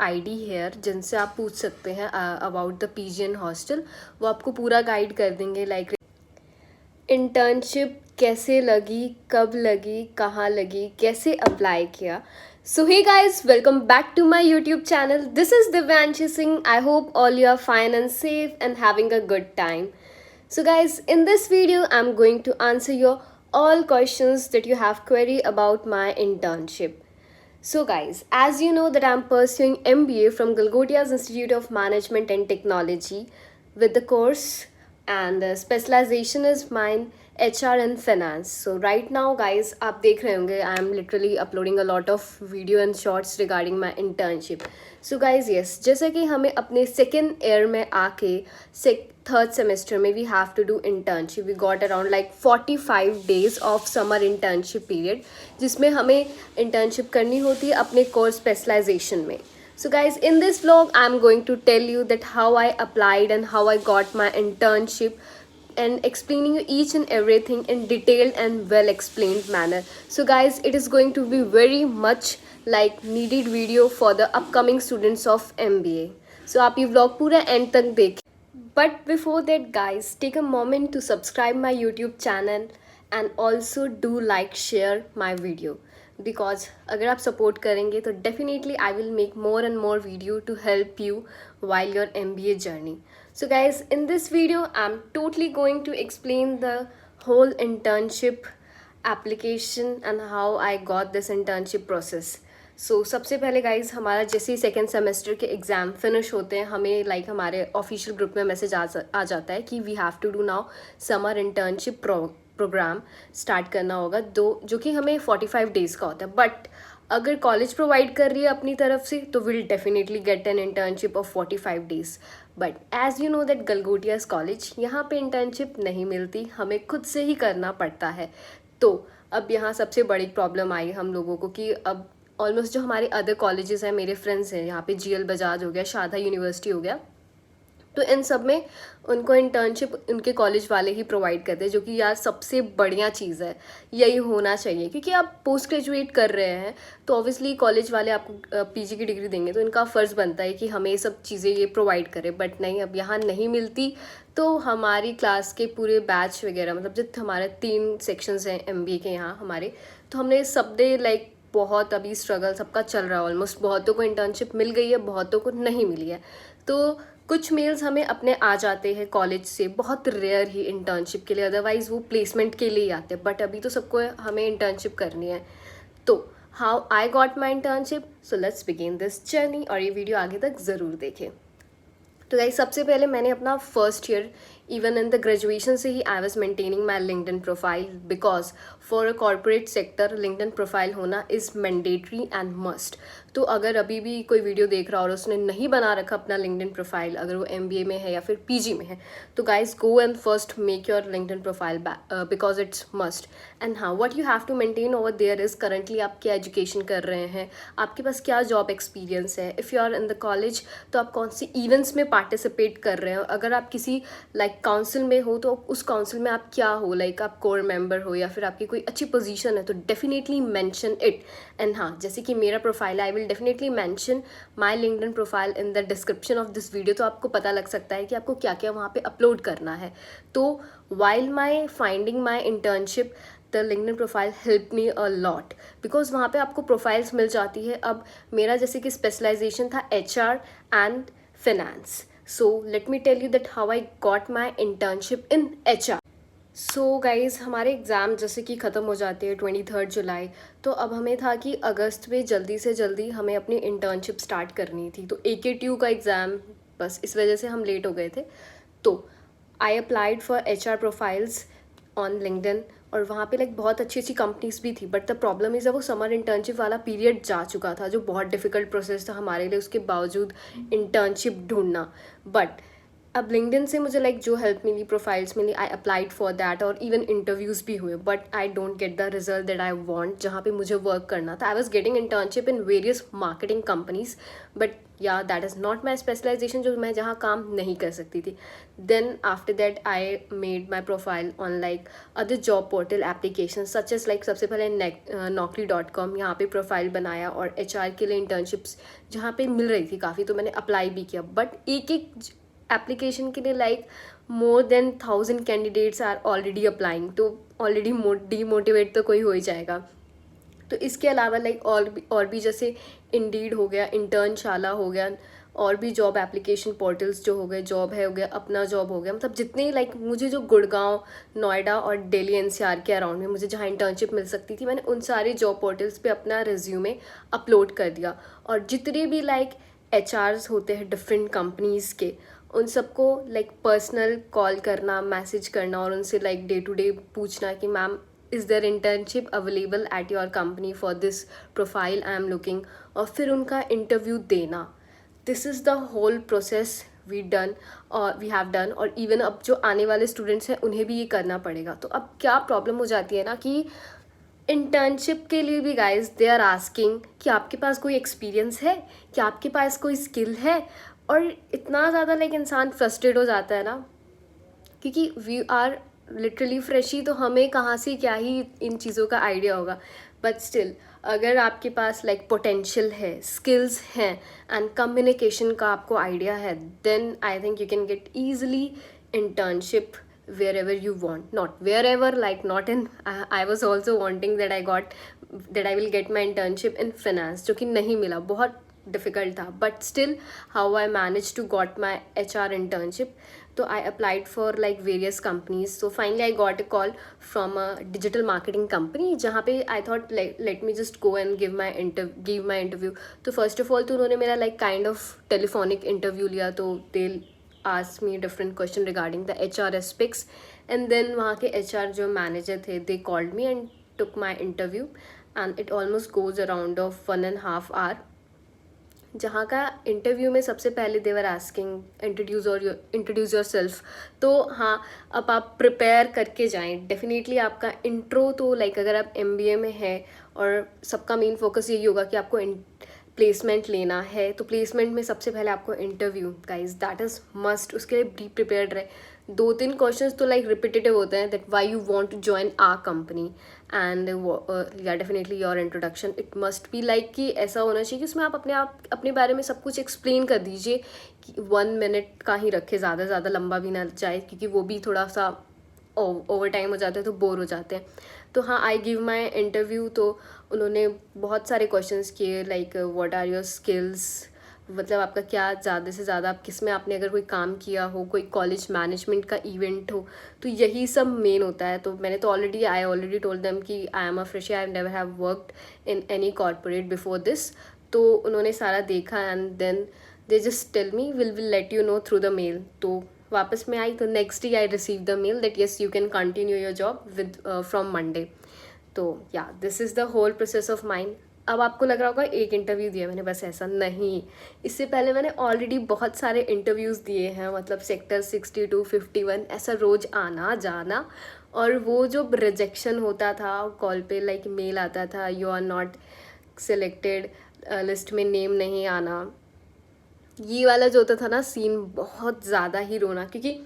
ID hair जिनसे आप पूछ सकते हैं about the PG and hostel. वो आपको पूरा गाइड कर देंगे, लाइक इंटर्नशिप कैसे लगी, कब लगी, कहाँ लगी, कैसे अप्लाई किया। So hey guys, welcome back to my YouTube channel. This is Divyanshi Singh. I hope all you are fine and safe and having a good time. So guys, in this video I'm going to answer your all questions that you have query about my internship. So guys, as you know that I'm pursuing MBA from Galgottia's Institute of Management and Technology with the course, and the specialization is mine HR and finance. So right now guys, आप देख रहे होंगे I am literally uploading a lot of video and shorts regarding my internship. So guys, yes, जैसे कि हमें अपने second year में आके third semester में we have to do internship. We got around like 45 days of summer internship period जिसमें हमें internship करनी होती है अपने course specialization में. So guys, in this vlog I'm going to tell you that how I applied and how I got my internship, and explaining you each and everything in detailed and well explained manner. So guys, it is going to be very much like needed video for the upcoming students of MBA. So आप ये vlog पूरा end तक देखें. But before that guys, take a moment to subscribe my YouTube channel and also do like, share my video, because अगर आप support करेंगे तो definitely I will make more and more video to help you while your MBA journey. So guys, in this video I'm totally going to explain the whole internship application and how I got this internship process. सो सबसे पहले guys, हमारा जैसे ही second semester के exam finish होते हैं हमें हमारे ऑफिशियल ग्रुप में मैसेज आ जाता है कि we have to do now summer internship program start करना होगा, जो कि हमें 45 डेज़ का होता है. बट अगर कॉलेज प्रोवाइड कर रही है अपनी तरफ से तो will definitely get an internship of 45 days. But as you know that Galgotias college, यहाँ पे इंटर्नशिप नहीं मिलती, हमें खुद से ही करना पड़ता है. तो अब यहाँ सबसे बड़ी प्रॉब्लम आई हम लोगों को कि अब ऑलमोस्ट जो हमारे अदर कॉलेजेस हैं, मेरे फ्रेंड्स हैं यहाँ पे, GL बजाज हो गया, शारदा यूनिवर्सिटी हो गया, तो इन सब में उनको इंटर्नशिप उनके कॉलेज वाले ही प्रोवाइड करते हैं, जो कि यार सबसे बढ़िया चीज़ है, यही होना चाहिए. क्योंकि आप पोस्ट ग्रेजुएट कर रहे हैं तो ऑब्वियसली कॉलेज वाले आपको PG की डिग्री देंगे, तो इनका फ़र्ज़ बनता है कि हमें सब चीज़ें ये प्रोवाइड करें. बट नहीं, अब यहाँ नहीं मिलती. तो हमारी क्लास के पूरे बैच वगैरह, मतलब जब हमारे 3 सेक्शंस हैं MBA के यहाँ हमारे, तो हमने सब डे लाइक बहुत अभी स्ट्रगल सबका चल रहा है. ऑलमोस्ट बहुतों को इंटर्नशिप मिल गई है, बहुतों को नहीं मिली है. तो कुछ मेल्स हमें अपने आ जाते हैं कॉलेज से, बहुत रेयर ही इंटर्नशिप के लिए, अदरवाइज़ वो प्लेसमेंट के लिए ही आते हैं. बट अभी तो सबको हमें इंटर्नशिप करनी है. तो how I got my internship, so let's begin this journey, और ये वीडियो आगे तक ज़रूर देखें. तो गाइस, सबसे पहले मैंने अपना first year even in the graduation से ही I was maintaining my LinkedIn profile, because for a corporate sector LinkedIn profile होना इज़ मैंडेटरी एंड मस्ट. तो अगर अभी भी कोई वीडियो देख रहा और उसने नहीं बना रखा अपना लिंक्डइन प्रोफाइल, अगर वो MBA में है या फिर PG में है, तो guys go and first make your LinkedIn profile because it's must. And हाँ, what you have to maintain over there is currently आप क्या एजुकेशन कर रहे हैं, आपके पास क्या जॉब एक्सपीरियंस है, if you are in the college तो आप कौन सी इवेंट्स में पार्टिसिपेट कर रहे हो, अगर आप किसी लाइक काउंसिल में हो तो उस काउंसिल में आप क्या हो, लाइक आप कोर मेंबर हो या फिर आपकी कोई अच्छी पोजीशन है, तो डेफिनेटली मेंशन इट. एंड हाँ, जैसे कि मेरा profile, I will definitely mention my LinkedIn profile in the description of this video, तो आपको पता लग सकता है कि आपको क्या क्या वहाँ पे अपलोड करना है. तो while my finding my internship, the LinkedIn profile help me a lot, because वहाँ पे आपको प्रोफाइल्स मिल जाती है. अब मेरा जैसे कि स्पेशलाइजेशन था HR and finance. So let me tell you that how I got my internship in HR. So guys, हमारे एग्ज़ाम जैसे कि ख़त्म हो जाते हैं 23 जुलाई, तो अब हमें था कि अगस्त में जल्दी से जल्दी हमें अपनी इंटर्नशिप स्टार्ट करनी थी. तो AKTU का एग्ज़ाम, बस इस वजह से हम लेट हो गए थे. तो I applied for HR profiles on LinkedIn, और वहाँ पे लाइक बहुत अच्छी अच्छी कंपनीज भी थी. बट द प्रॉब्लम इज़ वो समर इंटर्नशिप वाला पीरियड जा चुका था, जो बहुत डिफ़िकल्ट प्रोसेस था हमारे लिए, उसके बावजूद इंटर्नशिप ढूंढना. बट अब लिंक्डइन से मुझे लाइक जो हेल्प मिली, प्रोफाइल्स मिली, आई अप्लाइड फॉर दैट और इवन इंटरव्यूज़ भी हुए, but I don't get the result that I want जहाँ पे मुझे वर्क करना था. I was getting internship in various marketing companies, but yeah that is not my specialization, जो मैं जहाँ काम नहीं कर सकती थी. Then after that I made my profile on like other job portal application such as like सबसे पहले naukri.com, यहाँ पे प्रोफाइल बनाया और HR के लिए इंटर्नशिप्स जहाँ पे मिल रही थी काफ़ी, तो मैंने अप्लाई भी किया. बट एक एक एप्लीकेशन के लिए like more than 1000 candidates are already applying, तो ऑलरेडी डीमोटिवेट तो कोई हो ही जाएगा. तो इसके अलावा लाइक और भी जैसे इंडीड हो गया, इंटर्नशाला हो गया, और भी जॉब एप्लीकेशन पोर्टल्स जो हो गए, जॉब है हो गया, अपना जॉब हो गया, मतलब जितने लाइक मुझे जो गुड़गांव, नोएडा और दिल्ली NCR के अराउंड में मुझे जहाँ इंटर्नशिप मिल सकती थी, मैंने उन सारे जॉब पोर्टल्स पे अपना रिज्यूमे अपलोड कर दिया. और जितने भी लाइक HRs होते हैं डिफरेंट कंपनीज़ के, उन सबको लाइक पर्सनल कॉल करना, मैसेज करना और उनसे लाइक डे टू डे पूछना कि ma'am is there internship available at your company for this profile I am looking, और फिर उनका इंटरव्यू देना. This is the whole process we have done. और इवन अब जो आने वाले स्टूडेंट्स हैं उन्हें भी ये करना पड़ेगा. तो अब क्या प्रॉब्लम हो जाती है ना कि इंटर्नशिप के लिए भी गाइज दे आर आस्किंग कि आपके पास कोई एक्सपीरियंस है, कि आपके पास कोई स्किल है. और इतना ज़्यादा लाइक इंसान फ्रस्ट्रेट हो जाता है ना, क्योंकि वी आर लिटरली फ्रेश ही, तो हमें कहाँ से क्या ही इन चीज़ों का आइडिया होगा. बट स्टिल अगर आपके पास लाइक पोटेंशियल है, स्किल्स हैं एंड कम्युनिकेशन का आपको आइडिया है, then I think you can get easily internship wherever you want. Not wherever, like not in I was also wanting that I will get my internship in finance, जो कि नहीं मिला, बहुत difficult था. But still how I manage to got my HR internship. तो I applied for like various companies. So finally I got a call from a digital marketing company, जहाँ पे I thought let me just go and give my interview. तो first of all तो उन्होंने मेरा like kind of telephonic interview लिया. तो दे asked me different question regarding the HR aspects, and then वहाँ के HR जो मैनेजर थे, they called me and took my interview, and it almost goes around of 1.5 hour. जहाँ का interview में सबसे पहले देवर आस्किंग इंट्रोड्यूस योर सेल्फ. तो हाँ, अब आप प्रिपेयर करके जाएं. डेफिनेटली आपका इंट्रो तो लाइक अगर आप MBA में है और सबका मेन फोकस यही होगा कि आपको प्लेसमेंट लेना है, तो प्लेसमेंट में सबसे पहले आपको interview, guys that is must. उसके लिए बी प्रिपेयर्ड रहे. 2-3 क्वेश्चंस तो लाइक रिपीटेटिव होते हैं, that why you want to join our company and yeah definitely your introduction. It must be like कि ऐसा होना चाहिए कि उसमें आप अपने बारे में सब कुछ एक्सप्लेन कर दीजिए, कि 1 मिनट का ही रखे, ज़्यादा लंबा भी ना जाए, क्योंकि वो भी थोड़ा सा ओवर टाइम हो जाते हैं तो बोर हो जाते हैं. तो हाँ, आई गिव माई इंटरव्यू. तो उन्होंने बहुत सारे क्वेश्चंस किए, like what are your skills, मतलब आपका क्या ज़्यादा से ज़्यादा, आप किस में आपने अगर कोई काम किया हो, कोई कॉलेज मैनेजमेंट का इवेंट हो, तो यही सब मेन होता है. तो मैंने तो आई ऑलरेडी टोल्ड देम कि I am a fresher, I never have worked in any corporate before this. तो उन्होंने सारा देखा and then they just tell me will let you know through the mail. तो वापस में आई तो next day I receive the mail that yes you can continue your job with from Monday. तो yeah this is the whole process of mind. अब आपको लग रहा होगा एक इंटरव्यू दिया मैंने, बस ऐसा नहीं. इससे पहले मैंने ऑलरेडी बहुत सारे इंटरव्यूज़ दिए हैं, मतलब सेक्टर 62, 51, ऐसा रोज़ आना जाना. और वो जो रिजेक्शन होता था कॉल पे, लाइक मेल आता था you are not selected, list में नेम नहीं आना, ये वाला जो होता था ना सीन, बहुत ज़्यादा ही रोना. क्योंकि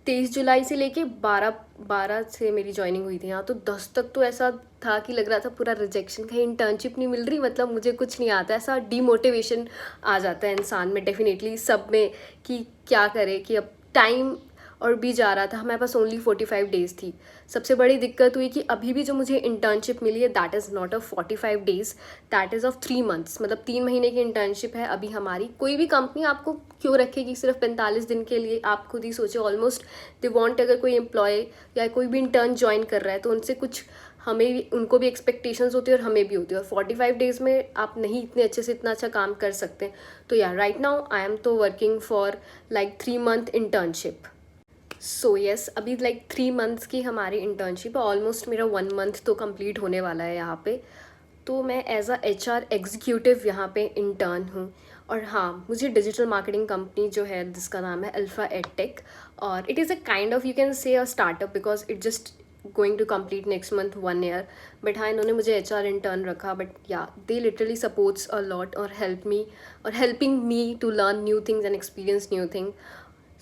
23 जुलाई से लेके 12 से मेरी ज्वाइनिंग हुई थी यहाँ, तो 10 तक तो ऐसा था कि लग रहा था पूरा रिजेक्शन, कहीं इंटर्नशिप नहीं मिल रही, मतलब मुझे कुछ नहीं आता. ऐसा डीमोटिवेशन आ जाता है इंसान में डेफिनेटली, सब में, कि क्या करे, कि अब टाइम और भी जा रहा था. हमारे पास ओनली 45 डेज़ थी. सबसे बड़ी दिक्कत हुई कि अभी भी जो मुझे इंटर्नशिप मिली है that is not of 45 days, that is of 3 months, मतलब 3 महीने की इंटर्नशिप है अभी हमारी. कोई भी कंपनी आपको क्यों रखेगी सिर्फ 45 दिन के लिए, आप खुद ही सोचे. ऑलमोस्ट दे वांट, अगर कोई एम्प्लॉय या कोई भी इंटर्न ज्वाइन कर रहा है तो उनसे कुछ हमें भी, उनको भी एक्सपेक्टेशंस होती है और हमें भी होती है, और 45 डेज़ में आप नहीं इतने अच्छे से इतना अच्छा काम कर सकते. तो या राइट नाउ आई एम तो working for like 3 month internship. So yes, अभी लाइक 3 मंथ्स की हमारी इंटर्नशिप है. ऑलमोस्ट मेरा 1 मंथ तो कंप्लीट होने वाला है यहाँ पे. तो मैं एज अ HR एग्जीक्यूटिव यहाँ पे इंटर्न हूँ. और हाँ, मुझे डिजिटल मार्केटिंग कंपनी जो है जिसका नाम है अल्फ़ा एडटेक, और it is a kind of, you can say a startup, because it just going to complete next month 1 year. But हाँ, इन्होंने मुझे HR इंटर्न रखा, but yeah they literally supports a lot और help me और helping me to learn new things and experience new thing.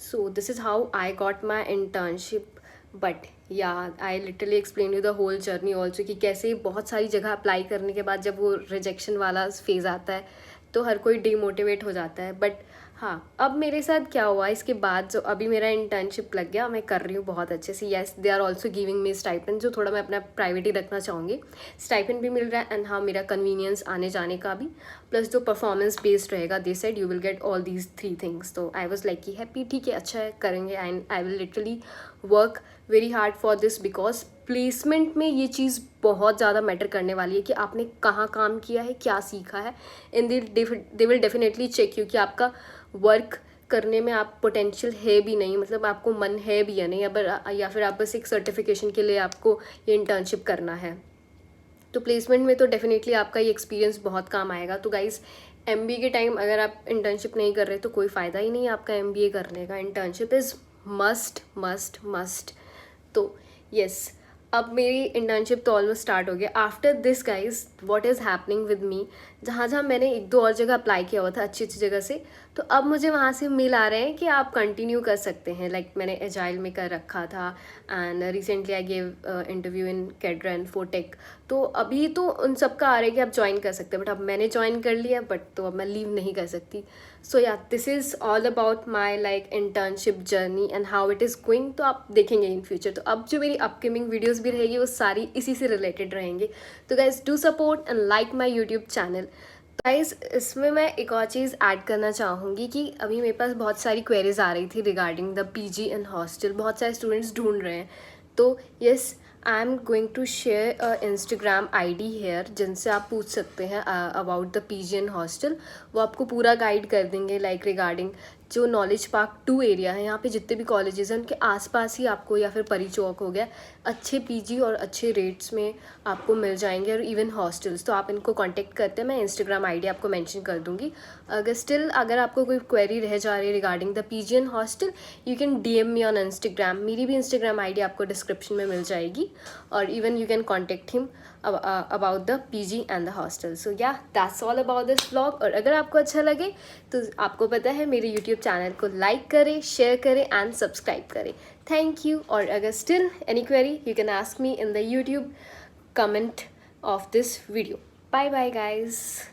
So this is how I got my internship. But yeah, I literally explained you the whole journey also कि कैसे बहुत सारी जगह apply करने के बाद जब वो रिजेक्शन वाला फेज़ आता है तो हर कोई डीमोटिवेट हो जाता है. बट हाँ, अब मेरे साथ क्या हुआ इसके बाद, जो अभी मेरा इंटर्नशिप लग गया, मैं कर रही हूँ बहुत अच्छे से. Yes, they are also giving me stipend, जो थोड़ा मैं अपना प्राइवेट ही रखना चाहूँगी. स्टाइपेंड भी मिल रहा है एंड हाँ, मेरा कन्वीनियंस आने जाने का भी, प्लस जो परफॉर्मेंस बेस्ड रहेगा. They said you will get all these 3 things. तो आई वॉज लाइक कि हैप्पी, ठीक है, अच्छा है, करेंगे. And I will literally work very hard for this, because placement में ये चीज़ बहुत ज़्यादा मैटर करने वाली है कि आपने कहाँ काम किया है, क्या सीखा है. In they will definitely check you कि आपका वर्क करने में आप पोटेंशियल है भी नहीं, मतलब आपको मन है भी या नहीं, या फिर आप बस एक सर्टिफिकेशन के लिए आपको ये इंटर्नशिप करना है. तो प्लेसमेंट में तो डेफिनेटली आपका ये एक्सपीरियंस बहुत काम आएगा. तो गाइज़, MBA के टाइम अगर आप इंटर्नशिप नहीं कर रहे तो कोई फ़ायदा ही नहीं है आपका MBA करने का. Internship is must must must. तो यस, अब मेरी इंटर्नशिप तो ऑलमोस्ट स्टार्ट हो गया. After this guys, what is happening with me, जहाँ जहाँ मैंने 1-2 और जगह अप्लाई किया हुआ था अच्छी अच्छी जगह से, तो अब मुझे वहाँ से मेल आ रहे हैं कि आप कंटिन्यू कर सकते हैं. लाइक मैंने एजाइल में कर रखा था and recently I gave interview in Kadra Infotech. तो अभी तो उन सब का आ रहा है कि आप ज्वाइन कर सकते हैं, बट अब मैंने ज्वाइन कर लिया, बट तो अब मैं लीव नहीं कर सकती. सो या, this is all about my like internship journey and how it is going. तो आप देखेंगे इन फ्यूचर. तो अब जो मेरी अपकमिंग वीडियोस भी रहेगी वो सारी इसी से रिलेटेड रहेंगे. तो guys, do support and like my YouTube channel. Guys, इसमें मैं एक और चीज़ ऐड करना चाहूँगी कि अभी मेरे पास बहुत सारी क्वेरीज आ रही थी regarding the PG and hostel. बहुत सारे स्टूडेंट्स ढूंढ रहे हैं. तो yes, I am going to share a Instagram ID here, जिनसे आप पूछ सकते हैं about the PG and hostel. वो आपको पूरा गाइड कर देंगे लाइक रिगार्डिंग जो नॉलेज पार्क 2 एरिया है, यहाँ पे जितने भी कॉलेजेस हैं उनके आसपास ही आपको, या फिर परी चौक हो गया, अच्छे PG और अच्छे रेट्स में आपको मिल जाएंगे, और इवन हॉस्टल्स. तो आप इनको कांटेक्ट करते हैं, मैं इंस्टाग्राम ID आपको मेंशन कर दूँगी. अगर आपको कोई क्वेरी रह जा रही है regarding the PG and hostel, you can DM me on Instagram. मेरी भी इंस्टाग्राम ID आपको डिस्क्रिप्शन में मिल जाएगी, और even you can contact him about the PG and the hostel. So yeah, that's all about this vlog. और अगर आपको अच्छा लगे तो आपको पता है मेरे YouTube चैनल को लाइक करें, शेयर करें एंड सब्सक्राइब करें. Thank you. और अगर still any query you can ask me in the YouTube comment of this video. Bye bye guys.